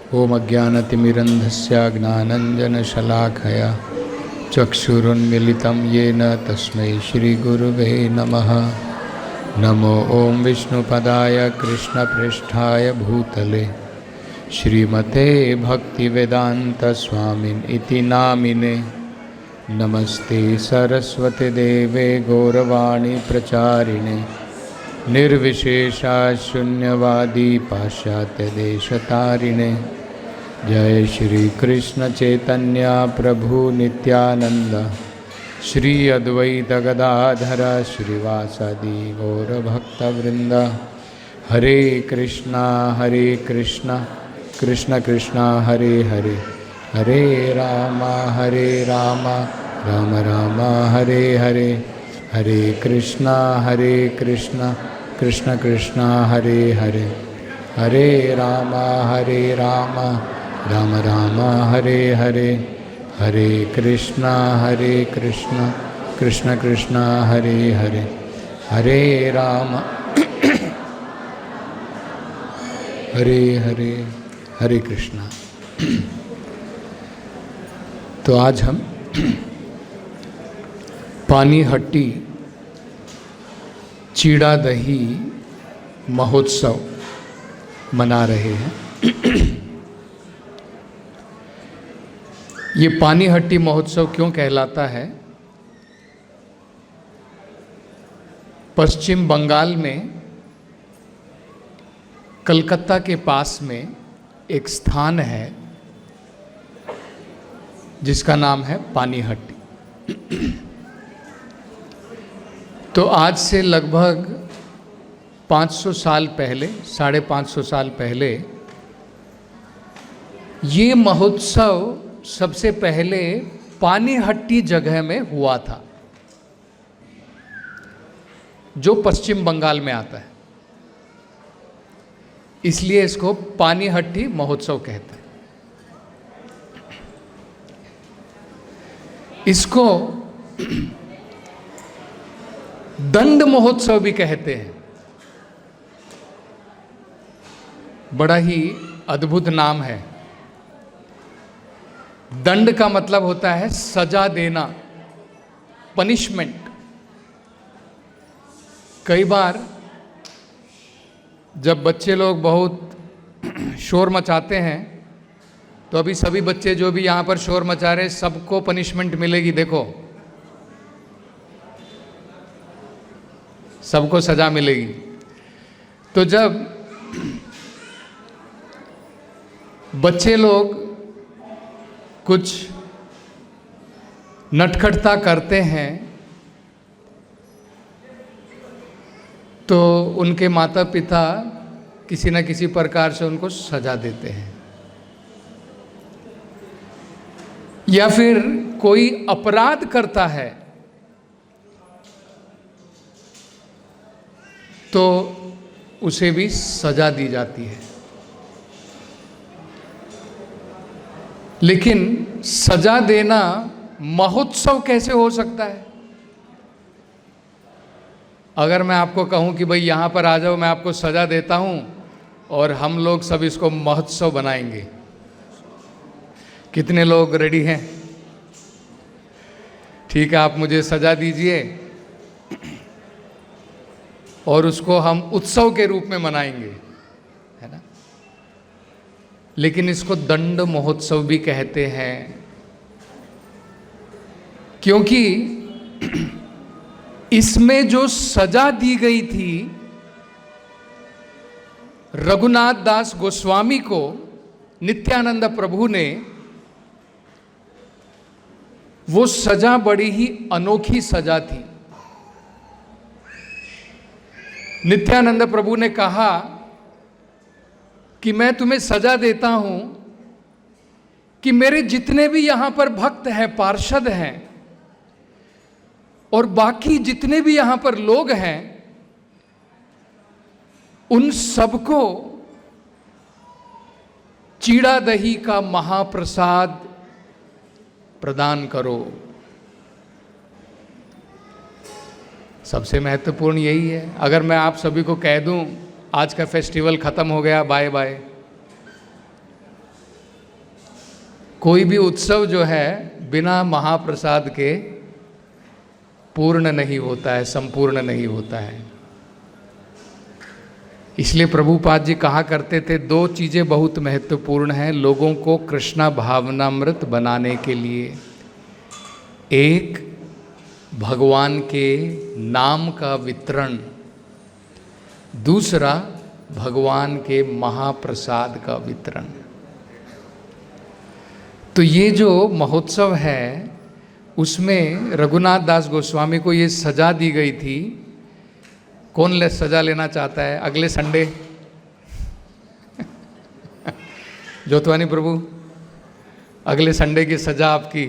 ओम अज्ञानतिमिरन्धस्य ज्ञानञ्जनशलाखया चक्षुरुन्मीलितं येन तस्मै श्रीगुरुवे नमः। नमो ओं विष्णुपदाय कृष्णपृष्ठाय भूतले श्रीमते भक्तिवेदान्तस्वामिन् इति नामिने। नमस्ते सरस्वती देवे गौरवाणी प्रचारिणे निर्विशेषा शून्यवादी पाश्चात्यदेशतारिणे। जय श्री कृष्ण चैतन्य प्रभु नित्यानंद श्री अद्वैत गदाधर श्रीवासादि गौरभक्तवृंद। हरे कृष्णा कृष्ण कृष्णा हरे हरे, हरे राम राम राम हरे हरे। हरे कृष्णा कृष्ण कृष्ण हरे हरे, हरे राम राम राम हरे हरे। हरे कृष्णा कृष्ण कृष्ण हरे हरे, हरे राम हरे हरे। हरे कृष्णा। तो आज हम पानीहट्टी चीड़ा दही महोत्सव मना रहे हैं। ये पानीहट्टी महोत्सव क्यों कहलाता है? पश्चिम बंगाल में कलकत्ता के पास में एक स्थान है जिसका नाम है पानीहट्टी। तो आज से लगभग 500 साल पहले, 550 साल पहले ये महोत्सव सबसे पहले पानीहट्टी जगह में हुआ था, जो पश्चिम बंगाल में आता है। इसलिए इसको पानीहट्टी महोत्सव कहते हैं। इसको दंड महोत्सव भी कहते हैं। बड़ा ही अद्भुत नाम है। दंड का मतलब होता है सजा देना, पनिशमेंट। कई बार जब बच्चे लोग बहुत शोर मचाते हैं तो अभी सभी बच्चे जो भी यहाँ पर शोर मचा रहे, सबको पनिशमेंट मिलेगी। देखो, सबको सजा मिलेगी। तो जब बच्चे लोग कुछ नटखटता करते हैं तो उनके माता पिता किसी न किसी प्रकार से उनको सजा देते हैं। या फिर कोई अपराध करता है तो उसे भी सजा दी जाती है। लेकिन सजा देना महोत्सव कैसे हो सकता है? अगर मैं आपको कहूं कि भाई यहां पर आ जाओ, मैं आपको सजा देता हूं और हम लोग सब इसको महोत्सव बनाएंगे, कितने लोग रेडी हैं? ठीक है, आप मुझे सजा दीजिए और उसको हम उत्सव के रूप में मनाएंगे, है ना? लेकिन इसको दंड महोत्सव भी कहते हैं, क्योंकि इसमें जो सजा दी गई थी रघुनाथ दास गोस्वामी को नित्यानंद प्रभु ने, वो सजा बड़ी ही अनोखी सजा थी। नित्यानंद प्रभु ने कहा कि मैं तुम्हें सजा देता हूं कि मेरे जितने भी यहां पर भक्त हैं, पार्षद हैं, और बाकी जितने भी यहां पर लोग हैं, उन सबको चीड़ा दही का महाप्रसाद प्रदान करो। सबसे महत्वपूर्ण यही है। अगर मैं आप सभी को कह दूं आज का फेस्टिवल खत्म हो गया, बाय बाय, कोई भी उत्सव जो है बिना महाप्रसाद के पूर्ण नहीं होता है, संपूर्ण नहीं होता है। इसलिए प्रभुपाद जी कहा करते थे, दो चीज़ें बहुत महत्वपूर्ण हैं लोगों को कृष्णा भावनामृत बनाने के लिए। एक, भगवान के नाम का वितरण, दूसरा भगवान के महाप्रसाद का वितरण। तो ये जो महोत्सव है उसमें रघुनाथ दास गोस्वामी को ये सजा दी गई थी। कौन सजा लेना चाहता है अगले संडे? जोतवानी प्रभु, अगले संडे की सजा आपकी,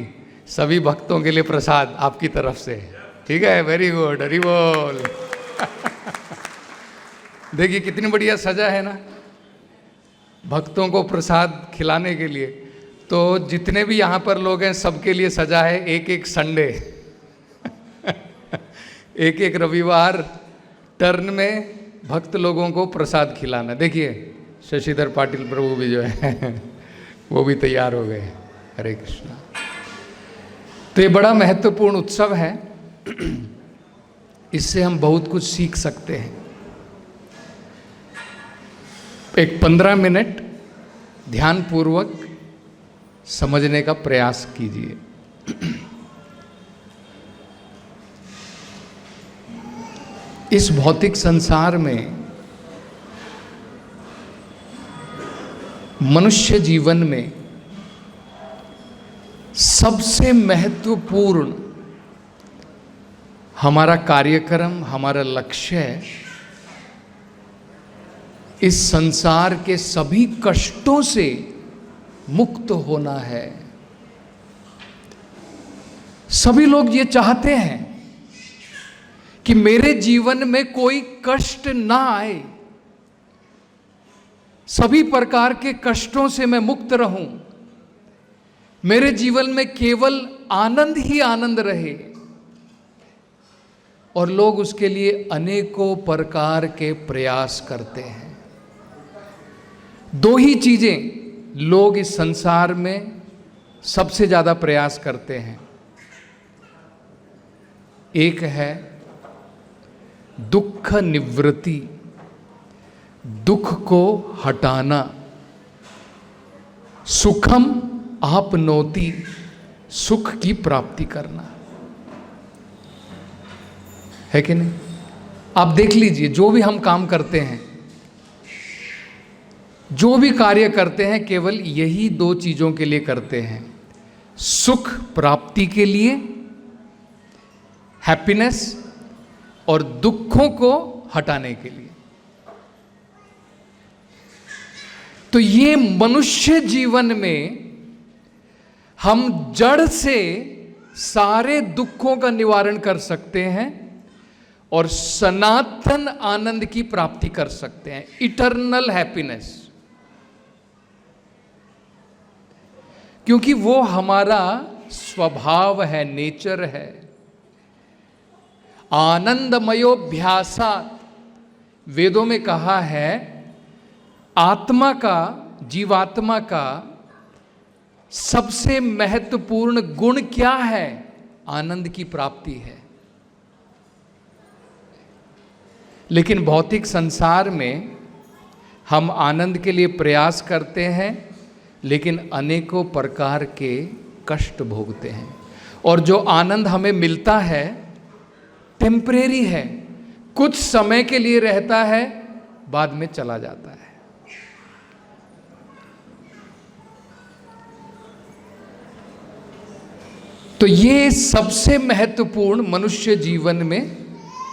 सभी भक्तों के लिए प्रसाद आपकी तरफ से। ठीक है, वेरी गुड, हरि बोल। देखिए कितनी बढ़िया सजा है ना, भक्तों को प्रसाद खिलाने के लिए। तो जितने भी यहाँ पर लोग हैं सबके लिए सजा है, एक एक संडे एक एक रविवार टर्न में भक्त लोगों को प्रसाद खिलाना। देखिए शशिधर पाटिल प्रभु भी जो है वो भी तैयार हो गए। हरे कृष्णा। तो ये बड़ा महत्वपूर्ण उत्सव है, इससे हम बहुत कुछ सीख सकते हैं। एक 15 मिनट ध्यानपूर्वक समझने का प्रयास कीजिए। इस भौतिक संसार में मनुष्य जीवन में सबसे महत्वपूर्ण हमारा कार्यक्रम, हमारा लक्ष्य इस संसार के सभी कष्टों से मुक्त होना है। सभी लोग ये चाहते हैं कि मेरे जीवन में कोई कष्ट ना आए, सभी प्रकार के कष्टों से मैं मुक्त रहूं, मेरे जीवन में केवल आनंद ही आनंद रहे। और लोग उसके लिए अनेकों प्रकार के प्रयास करते हैं। दो ही चीजें लोग इस संसार में सबसे ज्यादा प्रयास करते हैं। एक है दुख निवृत्ति, दुख को हटाना, सुखम आपनोति, सुख की प्राप्ति करना, है कि नहीं? आप देख लीजिए, जो भी हम काम करते हैं, जो भी कार्य करते हैं, केवल यही दो चीजों के लिए करते हैं, सुख प्राप्ति के लिए, हैप्पीनेस, और दुखों को हटाने के लिए। तो ये मनुष्य जीवन में हम जड़ से सारे दुखों का निवारण कर सकते हैं और सनातन आनंद की प्राप्ति कर सकते हैं, इटर्नल हैप्पीनेस। क्योंकि वो हमारा स्वभाव है, नेचर है। आनंदमयोभ्यासात्, वेदों में कहा है, आत्मा का, जीवात्मा का सबसे महत्वपूर्ण गुण क्या है? आनंद की प्राप्ति है। लेकिन भौतिक संसार में हम आनंद के लिए प्रयास करते हैं, लेकिन अनेकों प्रकार के कष्ट भोगते हैं। और जो आनंद हमें मिलता है टेम्परेरी है, कुछ समय के लिए रहता है, बाद में चला जाता है। तो ये सबसे महत्वपूर्ण मनुष्य जीवन में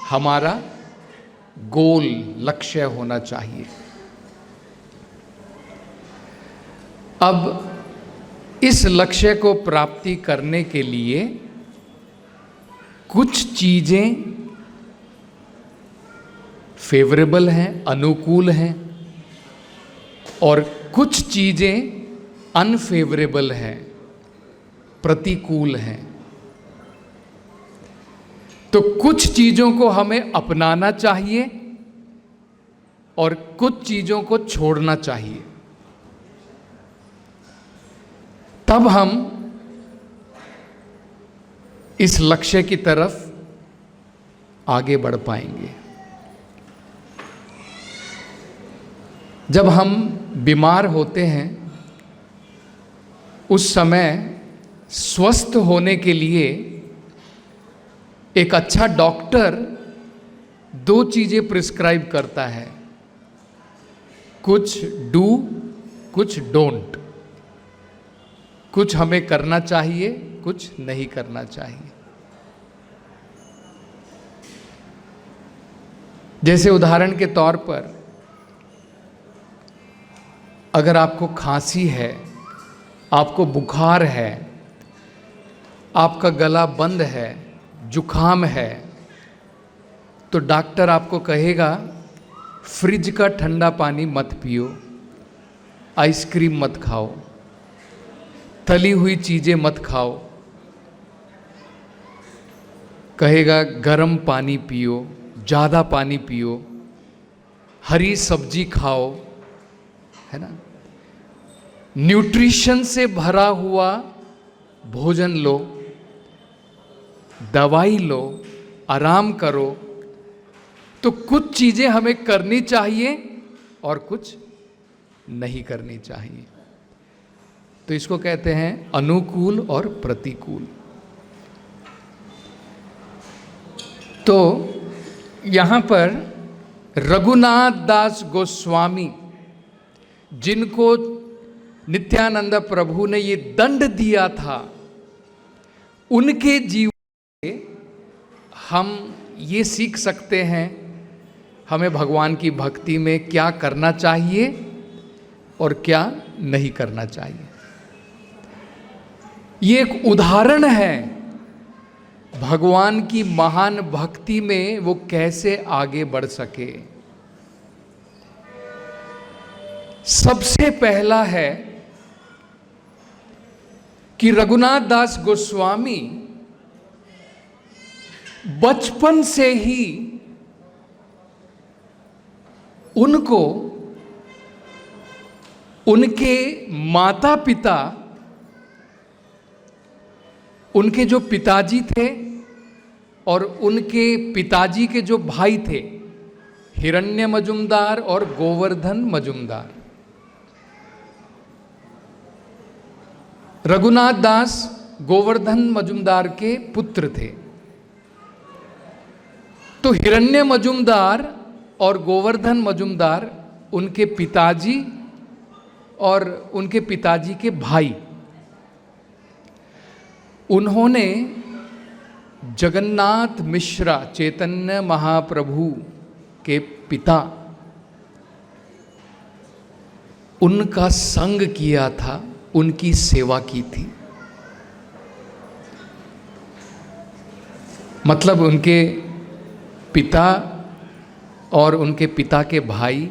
हमारा गोल, लक्ष्य होना चाहिए। अब इस लक्ष्य को प्राप्ति करने के लिए कुछ चीजें फेवरेबल हैं, अनुकूल हैं, और कुछ चीजें अनफेवरेबल हैं, प्रतिकूल हैं। तो कुछ चीजों को हमें अपनाना चाहिए और कुछ चीजों को छोड़ना चाहिए। तब हम इस लक्ष्य की तरफ आगे बढ़ पाएंगे। जब हम बीमार होते हैं उस समय स्वस्थ होने के लिए एक अच्छा डॉक्टर 2 चीजें प्रिस्क्राइब करता है, कुछ डू कुछ डोंट। कुछ हमें करना चाहिए, कुछ नहीं करना चाहिए। जैसे उदाहरण के तौर पर अगर आपको खांसी है, आपको बुखार है, आपका गला बंद है, जुखाम है, तो डॉक्टर आपको कहेगा फ्रिज का ठंडा पानी मत पियो, आइसक्रीम मत खाओ, तली हुई चीज़ें मत खाओ, कहेगा गर्म पानी पियो, ज़्यादा पानी पियो, हरी सब्जी खाओ, है ना, न्यूट्रिशन से भरा हुआ भोजन लो, दवाई लो, आराम करो। तो कुछ चीज़ें हमें करनी चाहिए और कुछ नहीं करनी चाहिए। तो इसको कहते हैं अनुकूल और प्रतिकूल। तो यहाँ पर रघुनाथ दास गोस्वामी, जिनको नित्यानंद प्रभु ने ये दंड दिया था, उनके जीवन से हम ये सीख सकते हैं हमें भगवान की भक्ति में क्या करना चाहिए और क्या नहीं करना चाहिए। ये एक उदाहरण है भगवान की महान भक्ति में वो कैसे आगे बढ़ सके। सबसे पहला है कि रघुनाथ दास गोस्वामी बचपन से ही उनको उनके माता पिता, उनके जो पिताजी थे और उनके पिताजी के जो भाई थे, हिरण्य मजुमदार और गोवर्धन मजुमदार, रघुनाथ दास गोवर्धन मजुमदार के पुत्र थे। तो हिरण्य मजुमदार और गोवर्धन मजुमदार उनके पिताजी और उनके पिताजी के भाई, उन्होंने जगन्नाथ मिश्रा चैतन्य महाप्रभु के पिता, उनका संग किया था, उनकी सेवा की थी। मतलब उनके पिता और उनके पिता के भाई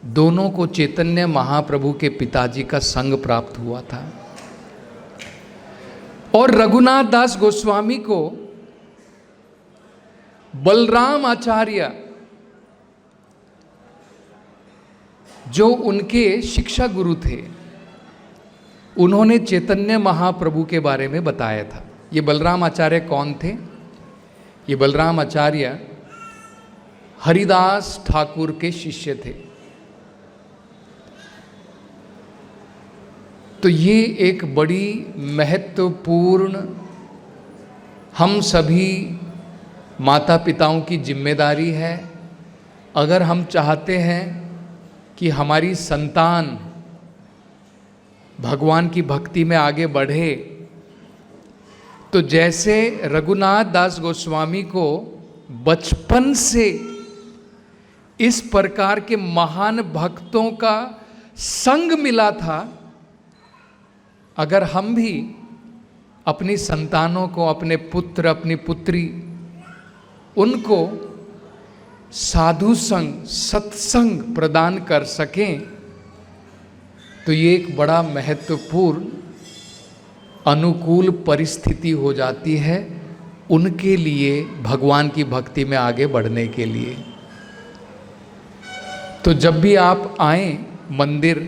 दोनों को चैतन्य महाप्रभु के पिताजी का संग प्राप्त हुआ था। और रघुनाथ दास गोस्वामी को बलराम आचार्य, जो उनके शिक्षा गुरु थे, उन्होंने चैतन्य महाप्रभु के बारे में बताया था। ये बलराम आचार्य कौन थे? ये बलराम आचार्य हरिदास ठाकुर के शिष्य थे। तो ये एक बड़ी महत्वपूर्ण हम सभी माता पिताओं की जिम्मेदारी है। अगर हम चाहते हैं कि हमारी संतान भगवान की भक्ति में आगे बढ़े, तो जैसे रघुनाथ दास गोस्वामी को बचपन से इस प्रकार के महान भक्तों का संग मिला था, अगर हम भी अपनी संतानों को, अपने पुत्र अपनी पुत्री, उनको साधु संग सत्संग प्रदान कर सकें, तो ये एक बड़ा महत्वपूर्ण अनुकूल परिस्थिति हो जाती है उनके लिए भगवान की भक्ति में आगे बढ़ने के लिए। तो जब भी आप आएं मंदिर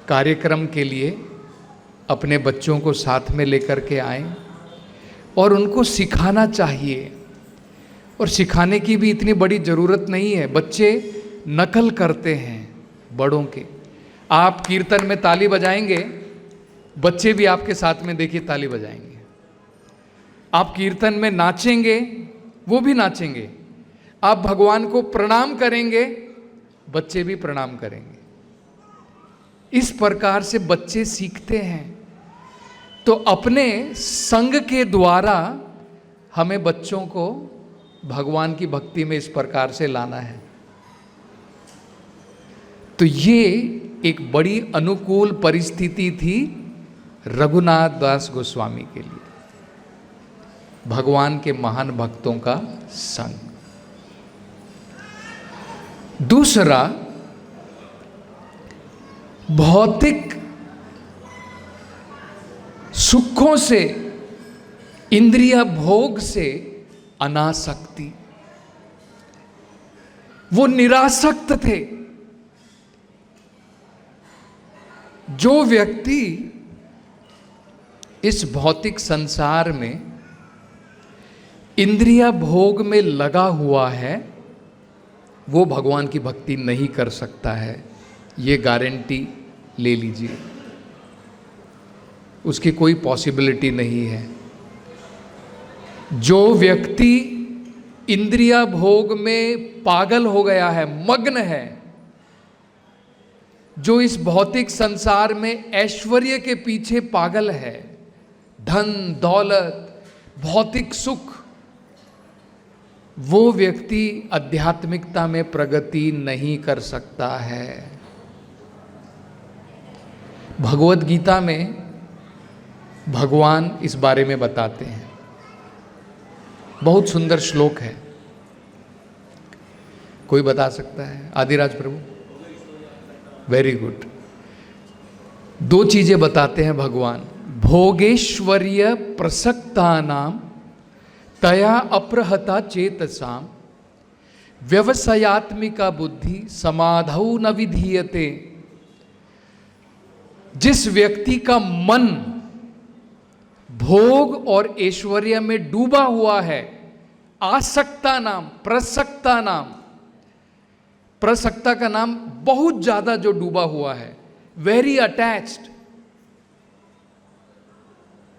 कार्यक्रम के लिए, अपने बच्चों को साथ में लेकर के आएं और उनको सिखाना चाहिए। और सिखाने की भी इतनी बड़ी ज़रूरत नहीं है, बच्चे नकल करते हैं बड़ों के। आप कीर्तन में ताली बजाएंगे, बच्चे भी आपके साथ में देखिए ताली बजाएंगे। आप कीर्तन में नाचेंगे, वो भी नाचेंगे। आप भगवान को प्रणाम करेंगे, बच्चे भी प्रणाम करेंगे। इस प्रकार से बच्चे सीखते हैं। तो अपने संग के द्वारा हमें बच्चों को भगवान की भक्ति में इस प्रकार से लाना है। तो ये एक बड़ी अनुकूल परिस्थिति थी रघुनाथ दास गोस्वामी के लिए, भगवान के महान भक्तों का संग। दूसरा, भौतिक सुखों से, इंद्रिय भोग से अनासक्ति। वो निरासक्त थे। जो व्यक्ति इस भौतिक संसार में इंद्रिय भोग में लगा हुआ है, वो भगवान की भक्ति नहीं कर सकता है। ये गारंटी ले लीजिए, उसकी कोई पॉसिबिलिटी नहीं है। जो व्यक्ति इंद्रिय भोग में पागल हो गया है, मग्न है, जो इस भौतिक संसार में ऐश्वर्य के पीछे पागल है, धन दौलत भौतिक सुख, वो व्यक्ति आध्यात्मिकता में प्रगति नहीं कर सकता है। भगवद गीता में भगवान इस बारे में बताते हैं। बहुत सुंदर श्लोक है, कोई बता सकता है? आदिराज प्रभु, वेरी गुड। दो चीजें बताते हैं भगवान। भोगेश्वर्य प्रसक्तानाम तया अप्रहता चेतसाम व्यवसायात्मिका बुद्धि समाधौ न विधीयते। जिस व्यक्ति का मन भोग और ऐश्वर्य में डूबा हुआ है, आसक्ता नाम, प्रसक्ता नाम, प्रसक्ता का नाम बहुत ज्यादा जो डूबा हुआ है, very attached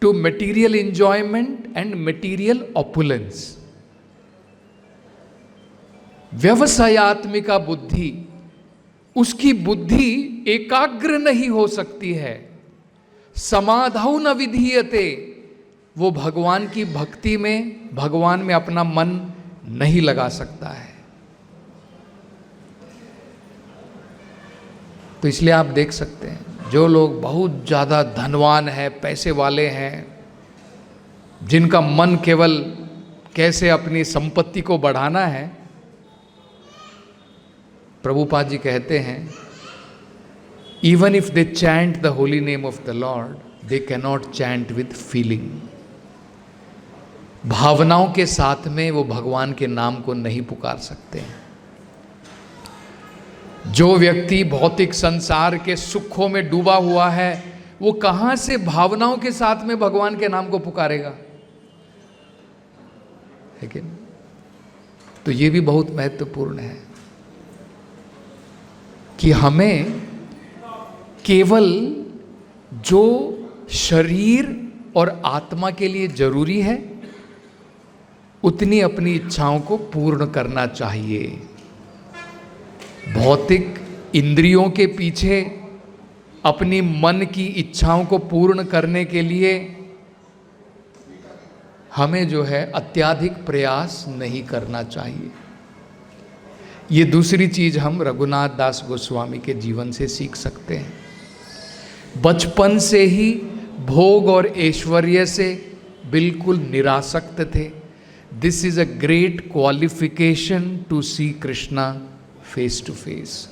to material enjoyment and material opulence. व्यवसायात्मिका बुद्धि, उसकी बुद्धि एकाग्र नहीं हो सकती है। समाधौ न विधीयते, वो भगवान की भक्ति में, भगवान में अपना मन नहीं लगा सकता है। तो इसलिए आप देख सकते हैं, जो लोग बहुत ज़्यादा धनवान है, पैसे वाले हैं, जिनका मन केवल कैसे अपनी संपत्ति को बढ़ाना है, प्रभुपाद जी कहते हैं, even if they chant the holy name of the Lord, they cannot chant with feeling. भावनाओं के साथ में वो भगवान के नाम को नहीं पुकार सकते हैं। जो व्यक्ति भौतिक संसार के सुखों में डूबा हुआ है, वो कहां से भावनाओं के साथ में भगवान के नाम को पुकारेगा? लेकिन तो ये भी बहुत महत्वपूर्ण है कि हमें केवल जो शरीर और आत्मा के लिए जरूरी है, उतनी अपनी इच्छाओं को पूर्ण करना चाहिए। भौतिक इंद्रियों के पीछे अपनी मन की इच्छाओं को पूर्ण करने के लिए हमें जो है अत्यधिक प्रयास नहीं करना चाहिए। ये दूसरी चीज हम रघुनाथ दास गोस्वामी के जीवन से सीख सकते हैं। बचपन से ही भोग और ऐश्वर्य से बिल्कुल निरासक्त थे। This is a great qualification to see Krishna face to face.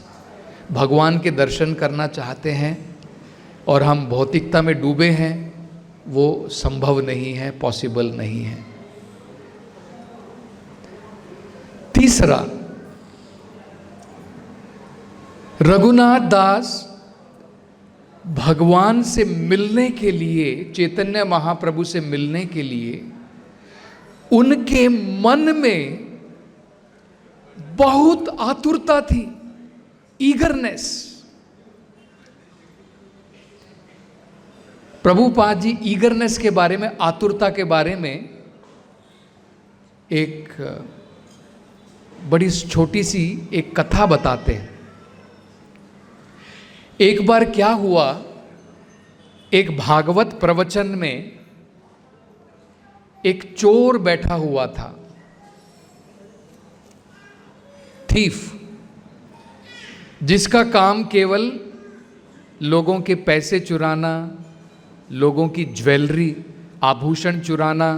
भगवान के दर्शन करना चाहते हैं और हम भौतिकता में डूबे हैं, वो संभव नहीं है, पॉसिबल नहीं है। तीसरा, रघुनाथ दास भगवान से मिलने के लिए, चैतन्य महाप्रभु से मिलने के लिए उनके मन में बहुत आतुरता थी, ईगरनेस। प्रभुपाद जी ईगरनेस के बारे में, आतुरता के बारे में एक बड़ी छोटी सी एक कथा बताते हैं। एक बार क्या हुआ, एक भागवत प्रवचन में एक चोर बैठा हुआ था, थीफ, जिसका काम केवल लोगों के पैसे चुराना, लोगों की ज्वेलरी, आभूषण चुराना,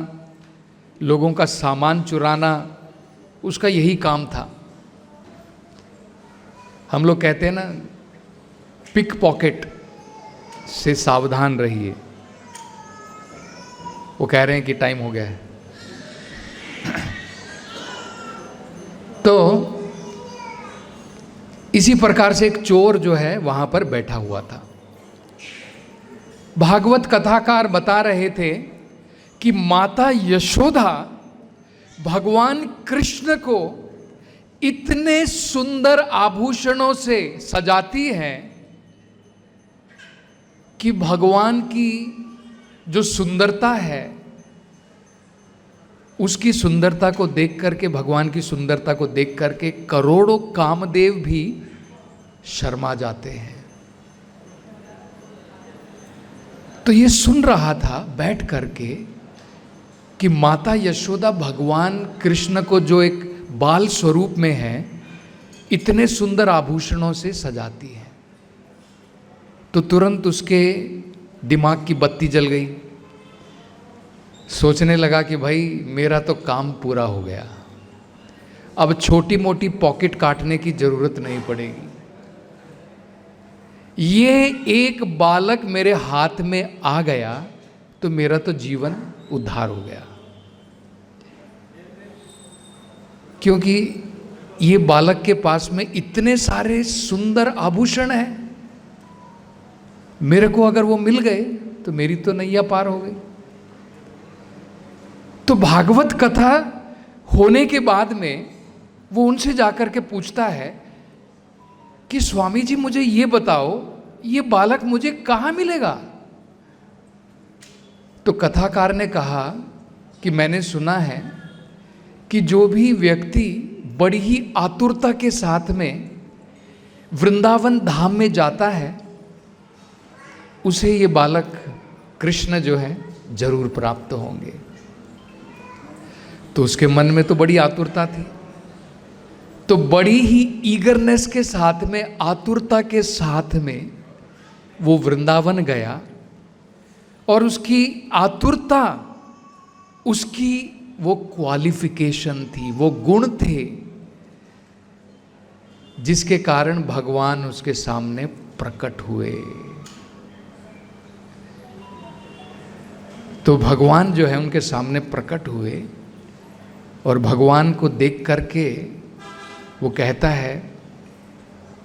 लोगों का सामान चुराना, उसका यही काम था। हम लोग कहते हैं ना, पिक पॉकेट से सावधान रहिए। वो कह रहे हैं कि टाइम हो गया है। तो इसी प्रकार से एक चोर जो है वहां पर बैठा हुआ था। भागवत कथाकार बता रहे थे कि माता यशोदा भगवान कृष्ण को इतने सुंदर आभूषणों से सजाती हैं कि भगवान की जो सुंदरता है, उसकी सुंदरता को देख करके, भगवान की सुंदरता को देख करके करोड़ों कामदेव भी शर्मा जाते हैं। तो ये सुन रहा था बैठ करके कि माता यशोदा भगवान कृष्ण को, जो एक बाल स्वरूप में है, इतने सुंदर आभूषणों से सजाती है। तो तुरंत उसके दिमाग की बत्ती जल गई। सोचने लगा कि भाई मेरा तो काम पूरा हो गया, अब छोटी मोटी पॉकेट काटने की जरूरत नहीं पड़ेगी। ये एक बालक मेरे हाथ में आ गया तो मेरा तो जीवन उद्धार हो गया, क्योंकि ये बालक के पास में इतने सारे सुंदर आभूषण हैं, मेरे को अगर वो मिल गए तो मेरी तो नैया पार हो गई। तो भागवत कथा होने के बाद में वो उनसे जाकर के पूछता है कि स्वामी जी मुझे ये बताओ, ये बालक मुझे कहाँ मिलेगा? तो कथाकार ने कहा कि मैंने सुना है कि जो भी व्यक्ति बड़ी ही आतुरता के साथ में वृंदावन धाम में जाता है, उसे ये बालक कृष्ण जो है जरूर प्राप्त होंगे। तो उसके मन में तो बड़ी आतुरता थी, तो बड़ी ही ईगरनेस के साथ में, आतुरता के साथ में वो वृंदावन गया। और उसकी आतुरता, उसकी वो क्वालिफिकेशन थी, वो गुण थे जिसके कारण भगवान उसके सामने प्रकट हुए। तो भगवान जो है उनके सामने प्रकट हुए और भगवान को देख करके वो कहता है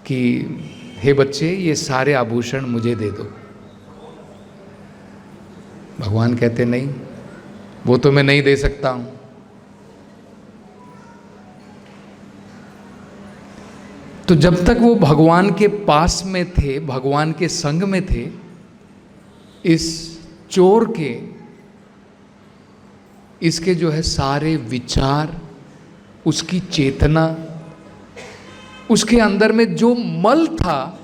कि हे बच्चे, ये सारे आभूषण मुझे दे दो। भगवान कहते नहीं, वो तो मैं नहीं दे सकता हूं। तो जब तक वो भगवान के पास में थे, भगवान के संग में थे, इस चोर के, इसके जो है सारे विचार, उसकी चेतना, उसके अंदर में जो मल था,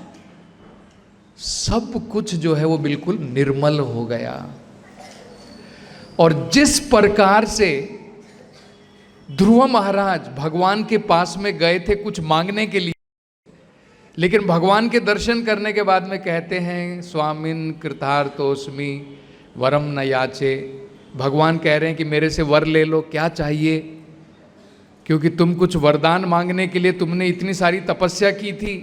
सब कुछ जो है वो बिल्कुल निर्मल हो गया। और जिस प्रकार से ध्रुव महाराज भगवान के पास में गए थे कुछ मांगने के लिए, लेकिन भगवान के दर्शन करने के बाद में कहते हैं, स्वामिन कृतार्थोस्मि वरम न याचे। भगवान कह रहे हैं कि मेरे से वर ले लो, क्या चाहिए, क्योंकि तुम कुछ वरदान मांगने के लिए तुमने इतनी सारी तपस्या की थी।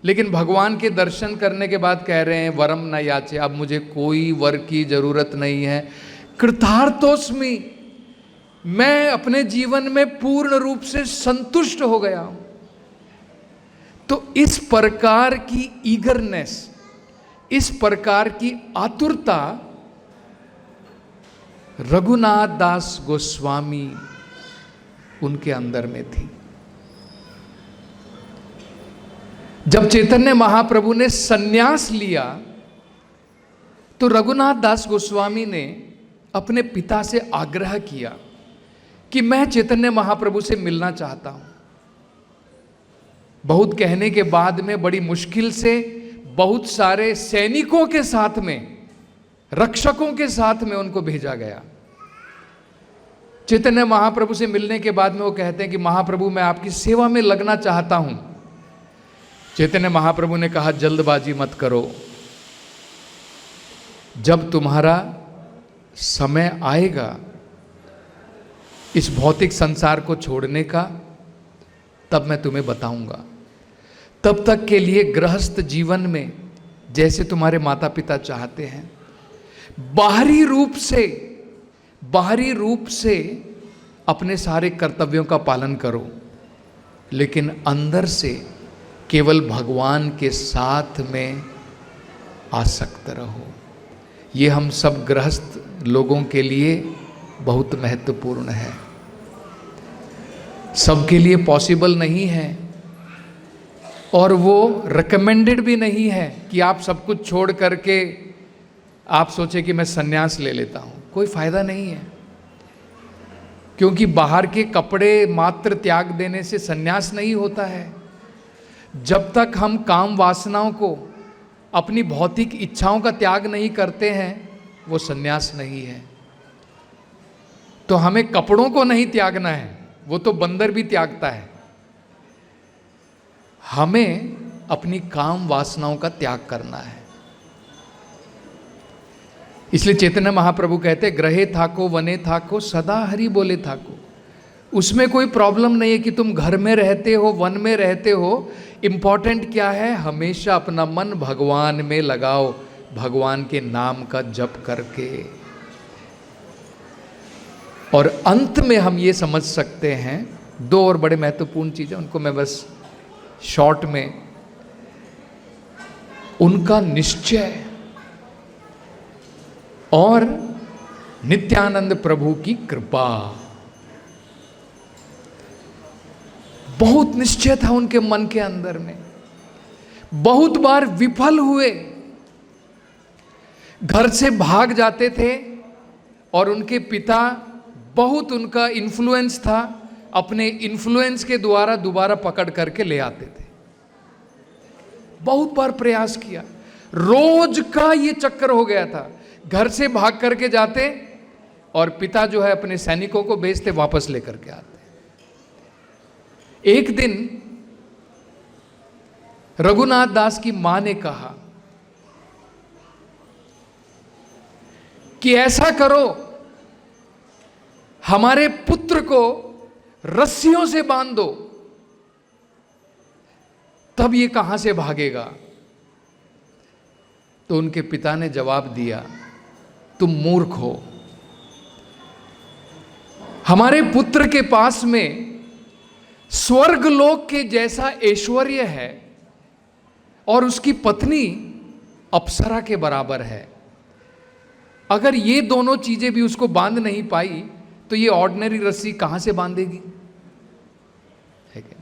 लेकिन भगवान के दर्शन करने के बाद कह रहे हैं वरम न याचे, अब मुझे कोई वर की जरूरत नहीं है। कृतार्थोस्मि, मैं अपने जीवन में पूर्ण रूप से संतुष्ट हो गया हूं। तो इस प्रकार की ईगरनेस, इस प्रकार की आतुरता रघुनाथ दास गोस्वामी उनके अंदर में थी। जब चैतन्य महाप्रभु ने सन्यास लिया तो रघुनाथ दास गोस्वामी ने अपने पिता से आग्रह किया कि मैं चैतन्य महाप्रभु से मिलना चाहता हूं। बहुत कहने के बाद में बड़ी मुश्किल से बहुत सारे सैनिकों के साथ में, रक्षकों के साथ में उनको भेजा गया। चैतन्य महाप्रभु से मिलने के बाद में वो कहते हैं कि महाप्रभु मैं आपकी सेवा में लगना चाहता हूं। चैतन्य महाप्रभु ने कहा जल्दबाजी मत करो, जब तुम्हारा समय आएगा इस भौतिक संसार को छोड़ने का तब मैं तुम्हें बताऊंगा। तब तक के लिए गृहस्थ जीवन में जैसे तुम्हारे माता पिता चाहते हैं, बाहरी रूप से अपने सारे कर्तव्यों का पालन करो, लेकिन अंदर से केवल भगवान के साथ में आसक्त रहो। ये हम सब गृहस्थ लोगों के लिए बहुत महत्वपूर्ण है। सबके लिए पॉसिबल नहीं है और वो रिकमेंडेड भी नहीं है कि आप सब कुछ छोड़ करके आप सोचे कि मैं सन्यास ले लेता हूँ। कोई फायदा नहीं है, क्योंकि बाहर के कपड़े मात्र त्याग देने से सन्यास नहीं होता है। जब तक हम काम वासनाओं को, अपनी भौतिक इच्छाओं का त्याग नहीं करते हैं, वो सन्यास नहीं है। तो हमें कपड़ों को नहीं त्यागना है, वो तो बंदर भी त्यागता है। हमें अपनी काम वासनाओं का त्याग करना है। इसलिए चैतन्य महाप्रभु कहते ग्रहे थाको वने थाको सदा हरि बोले थाको। उसमें कोई प्रॉब्लम नहीं है कि तुम घर में रहते हो, वन में रहते हो। इंपॉर्टेंट क्या है, हमेशा अपना मन भगवान में लगाओ, भगवान के नाम का जप करके। और अंत में हम ये समझ सकते हैं, दो और बड़े महत्वपूर्ण चीजें, उनको मैं बस शॉर्ट में, उनका निश्चय और नित्यानंद प्रभु की कृपा। बहुत निश्चय था उनके मन के अंदर में। बहुत बार विफल हुए, घर से भाग जाते थे और उनके पिता, बहुत उनका इन्फ्लुएंस था, अपने इन्फ्लुएंस के द्वारा दोबारा पकड़ करके ले आते थे। बहुत बार प्रयास किया, रोज का ये चक्कर हो गया था। घर से भाग करके जाते और पिता जो है अपने सैनिकों को भेजते, वापस लेकर के आते। एक दिन रघुनाथ दास की मां ने कहा कि ऐसा करो, हमारे पुत्र को रस्सियों से बांध दो, तब ये कहां से भागेगा। तो उनके पिता ने जवाब दिया, तुम मूर्ख हो। हमारे पुत्र के पास में स्वर्ग लोक के जैसा ऐश्वर्य है और उसकी पत्नी अप्सरा के बराबर है। अगर ये दोनों चीजें भी उसको बांध नहीं पाई तो ये ऑर्डिनरी रस्सी कहां से बांधेगी? है क्या?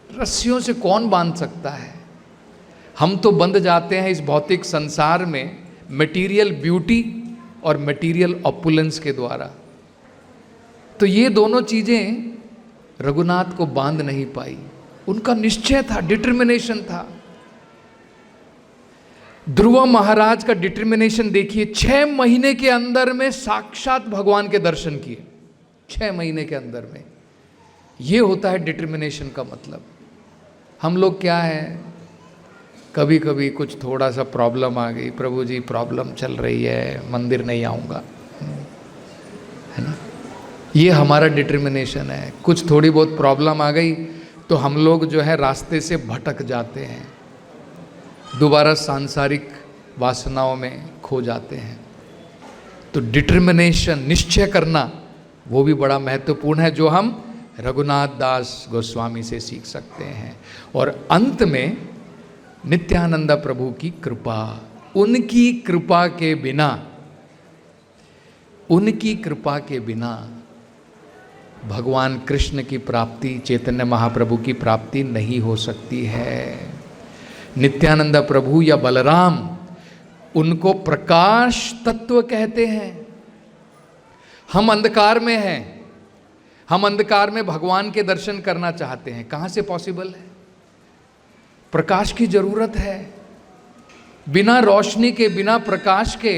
रस्सियों से कौन बांध सकता है? हम तो बंध जाते हैं इस भौतिक संसार में मटेरियल ब्यूटी और मटेरियल ऑपुलेंस के द्वारा। तो ये दोनों चीजें रघुनाथ को बांध नहीं पाई। उनका निश्चय था, डिटर्मिनेशन था। ध्रुव महाराज का डिटर्मिनेशन देखिए, 6 महीने के अंदर में साक्षात भगवान के दर्शन किए। 6 महीने के अंदर में। ये होता है डिटर्मिनेशन का मतलब। हम लोग क्या है, कभी कभी कुछ थोड़ा सा प्रॉब्लम आ गई, प्रभु जी प्रॉब्लम चल रही है, मंदिर नहीं आऊँगा, है ना। ये हमारा डिटर्मिनेशन है। कुछ थोड़ी बहुत प्रॉब्लम आ गई तो हम लोग जो है रास्ते से भटक जाते हैं, दोबारा सांसारिक वासनाओं में खो जाते हैं। तो डिटर्मिनेशन, निश्चय करना, वो भी बड़ा महत्वपूर्ण है, जो हम रघुनाथ दास गोस्वामी से सीख सकते हैं। और अंत में नित्यानंद प्रभु की कृपा, उनकी कृपा के बिना, उनकी कृपा के बिना भगवान कृष्ण की प्राप्ति, चैतन्य महाप्रभु की प्राप्ति नहीं हो सकती है। नित्यानंद प्रभु या बलराम, उनको प्रकाश तत्व कहते हैं। हम अंधकार में हैं, हम अंधकार में भगवान के दर्शन करना चाहते हैं, कहां से पॉसिबल है? प्रकाश की जरूरत है। बिना रोशनी के, बिना प्रकाश के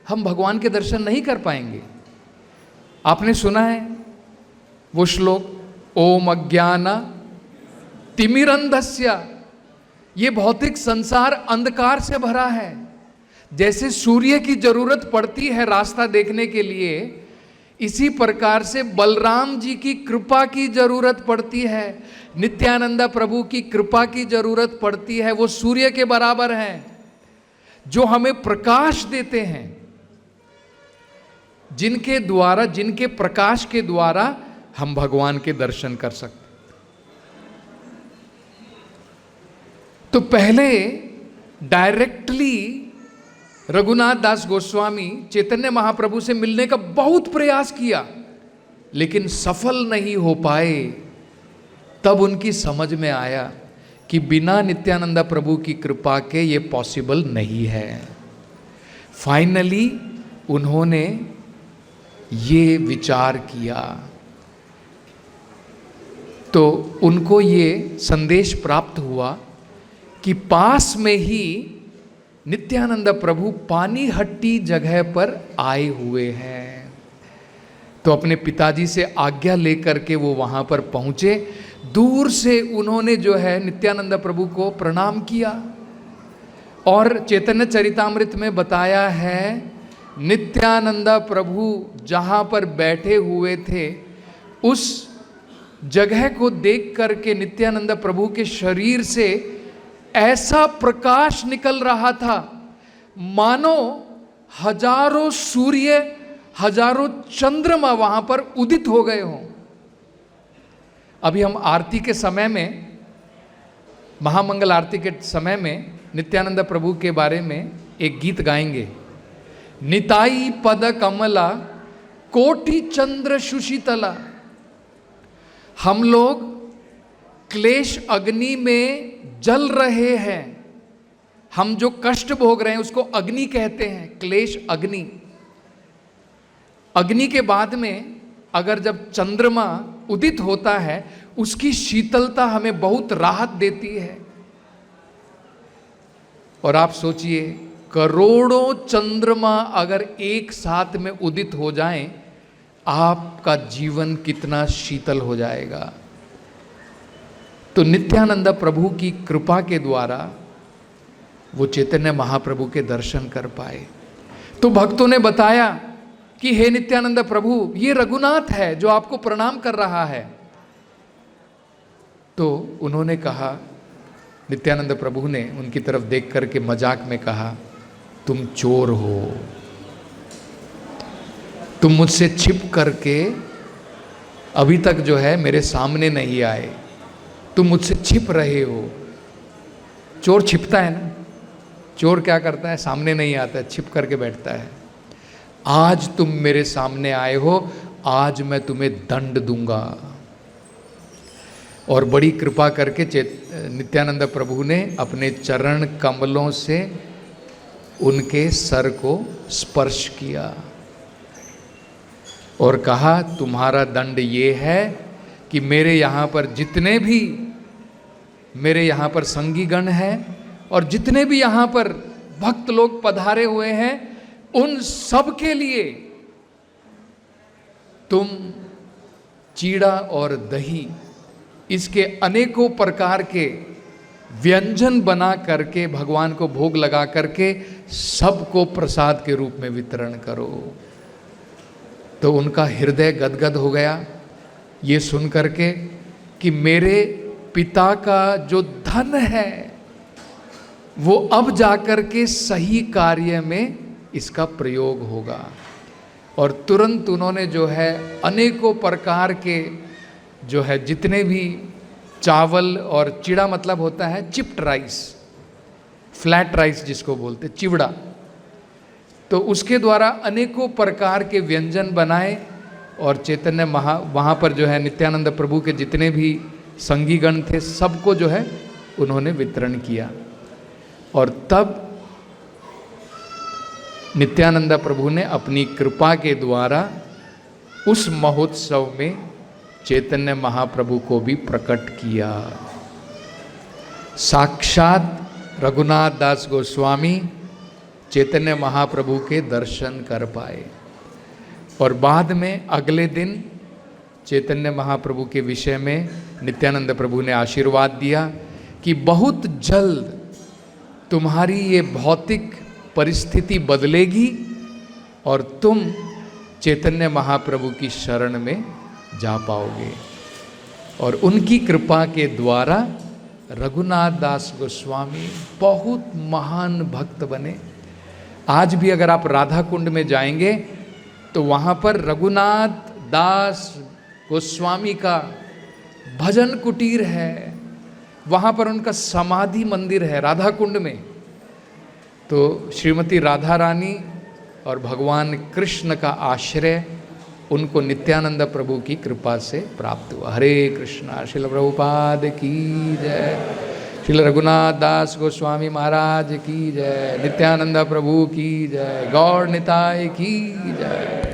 हम भगवान के दर्शन नहीं कर पाएंगे। आपने सुना है वो श्लोक, ओम अज्ञान तिमिरंधस्य। ये भौतिक संसार अंधकार से भरा है। जैसे सूर्य की जरूरत पड़ती है रास्ता देखने के लिए, इसी प्रकार से बलराम जी की कृपा की जरूरत पड़ती है, नित्यानंद प्रभु की कृपा की जरूरत पड़ती है। वो सूर्य के बराबर हैं जो हमें प्रकाश देते हैं, जिनके द्वारा, जिनके प्रकाश के द्वारा हम भगवान के दर्शन कर सकते। तो पहले डायरेक्टली रघुनाथ दास गोस्वामी चैतन्य महाप्रभु से मिलने का बहुत प्रयास किया, लेकिन सफल नहीं हो पाए। तब उनकी समझ में आया कि बिना नित्यानंद प्रभु की कृपा के ये पॉसिबल नहीं है। फाइनली उन्होंने ये विचार किया, तो उनको ये संदेश प्राप्त हुआ कि पास में ही नित्यानंद प्रभु पानी हट्टी जगह पर आए हुए हैं। तो अपने पिताजी से आज्ञा लेकर के वो वहाँ पर पहुँचे। दूर से उन्होंने जो है नित्यानंद प्रभु को प्रणाम किया, और चैतन्य चरितामृत में बताया है नित्यानंद प्रभु जहाँ पर बैठे हुए थे उस जगह को देख करके नित्यानंद प्रभु के शरीर से ऐसा प्रकाश निकल रहा था मानो हजारों सूर्य, हजारों चंद्रमा वहां पर उदित हो गए हों। अभी हम आरती के समय में, महामंगल आरती के समय में नित्यानंद प्रभु के बारे में एक गीत गाएंगे, निताई पद कमला कोटि चंद्र सुशीतला। हम लोग क्लेश अग्नि में जल रहे हैं, हम जो कष्ट भोग रहे हैं उसको अग्नि कहते हैं, क्लेश अग्नि। अग्नि के बाद में अगर जब चंद्रमा उदित होता है, उसकी शीतलता हमें बहुत राहत देती है। और आप सोचिए, करोड़ों चंद्रमा अगर एक साथ में उदित हो जाएं, आपका जीवन कितना शीतल हो जाएगा। तो नित्यानंद प्रभु की कृपा के द्वारा वो चैतन्य महाप्रभु के दर्शन कर पाए। तो भक्तों ने बताया कि हे नित्यानंद प्रभु, ये रघुनाथ है जो आपको प्रणाम कर रहा है। तो उन्होंने कहा, नित्यानंद प्रभु ने उनकी तरफ देख करके मजाक में कहा, तुम चोर हो, तुम मुझसे छिप करके अभी तक जो है मेरे सामने नहीं आए, तुम मुझसे छिप रहे हो। चोर छिपता है ना, चोर क्या करता है, सामने नहीं आता है, छिप करके बैठता है। आज तुम मेरे सामने आए हो, आज मैं तुम्हें दंड दूंगा। और बड़ी कृपा करके नित्यानंद प्रभु ने अपने चरण कमलों से उनके सर को स्पर्श किया और कहा, तुम्हारा दंड ये है कि मेरे यहाँ पर जितने भी मेरे यहाँ पर संगीगण हैं और जितने भी यहाँ पर भक्त लोग पधारे हुए हैं, उन सब के लिए तुम चीड़ा और दही, इसके अनेकों प्रकार के व्यंजन बना करके भगवान को भोग लगा करके सबको प्रसाद के रूप में वितरण करो। तो उनका हृदय गदगद हो गया ये सुन करके कि मेरे पिता का जो धन है वो अब जाकर के सही कार्य में इसका प्रयोग होगा। और तुरंत उन्होंने जो है अनेकों प्रकार के जो है जितने भी चावल, और चिड़ा मतलब होता है चिप्ड राइस, फ्लैट राइस जिसको बोलते, चिवड़ा। तो उसके द्वारा अनेकों प्रकार के व्यंजन बनाए और चैतन्य वहाँ पर जो है नित्यानंद प्रभु के जितने भी संगीगण थे सबको जो है उन्होंने वितरण किया। और तब नित्यानंद प्रभु ने अपनी कृपा के द्वारा उस महोत्सव में चैतन्य महाप्रभु को भी प्रकट किया। साक्षात रघुनाथ दास गोस्वामी चैतन्य महाप्रभु के दर्शन कर पाए। और बाद में अगले दिन चैतन्य महाप्रभु के विषय में नित्यानंद प्रभु ने आशीर्वाद दिया कि बहुत जल्द तुम्हारी ये भौतिक परिस्थिति बदलेगी और तुम चैतन्य महाप्रभु की शरण में जा पाओगे। और उनकी कृपा के द्वारा रघुनाथ दास गोस्वामी बहुत महान भक्त बने। आज भी अगर आप राधा कुंड में जाएंगे तो वहाँ पर रघुनाथ दास गोस्वामी का भजन कुटीर है, वहाँ पर उनका समाधि मंदिर है राधा कुंड में। तो श्रीमती राधा रानी और भगवान कृष्ण का आश्रय उनको नित्यानंद प्रभु की कृपा से प्राप्त हुआ। हरे कृष्णा। श्रील प्रभुपाद की जय। श्रील रघुनाथ दास गोस्वामी महाराज की जय। नित्यानंद प्रभु की जय। गौर निताय की जय।